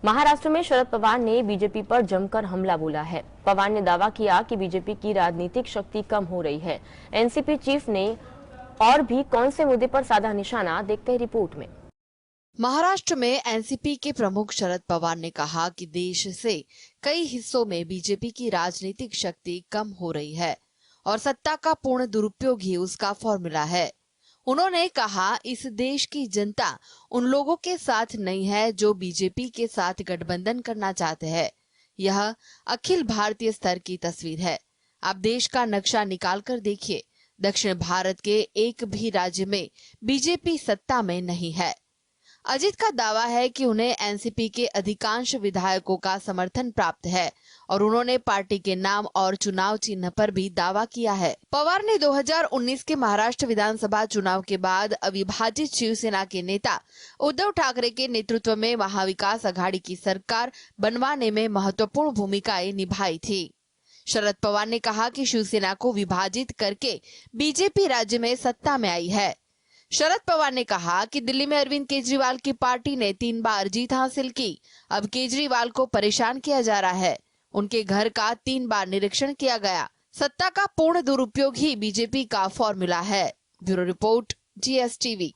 महाराष्ट्र में शरद पवार ने बीजेपी पर जमकर हमला बोला है। पवार ने दावा किया कि बीजेपी की राजनीतिक शक्ति कम हो रही है। एनसीपी चीफ ने और भी कौन से मुद्दे पर साधा निशाना, देखते हैं रिपोर्ट में। महाराष्ट्र में एनसीपी के प्रमुख शरद पवार ने कहा कि देश से कई हिस्सों में बीजेपी की राजनीतिक शक्ति कम हो रही है और सत्ता का पूर्ण दुरुपयोग ही उसका फॉर्मूला है। उन्होंने कहा, इस देश की जनता उन लोगों के साथ नहीं है जो बीजेपी के साथ गठबंधन करना चाहते हैं। यह अखिल भारतीय स्तर की तस्वीर है। आप देश का नक्शा निकाल कर देखिए, दक्षिण भारत के एक भी राज्य में बीजेपी सत्ता में नहीं है। अजित का दावा है कि उन्हें एनसीपी के अधिकांश विधायकों का समर्थन प्राप्त है और उन्होंने पार्टी के नाम और चुनाव चिन्ह पर भी दावा किया है। पवार ने 2019 के महाराष्ट्र विधानसभा चुनाव के बाद अविभाजित शिवसेना के नेता उद्धव ठाकरे के नेतृत्व में महाविकास आघाड़ी की सरकार बनवाने में महत्वपूर्ण भूमिकाएं निभाई थी। शरद पवार ने कहा कि शिवसेना को विभाजित करके बीजेपी राज्य में सत्ता में आई है। शरद पवार ने कहा कि दिल्ली में अरविंद केजरीवाल की पार्टी ने 3 बार जीत हासिल की। अब केजरीवाल को परेशान किया जा रहा है। उनके घर का 3 बार निरीक्षण किया गया। सत्ता का पूर्ण दुरुपयोग ही बीजेपी का फॉर्मूला है। Bureau report, GSTV।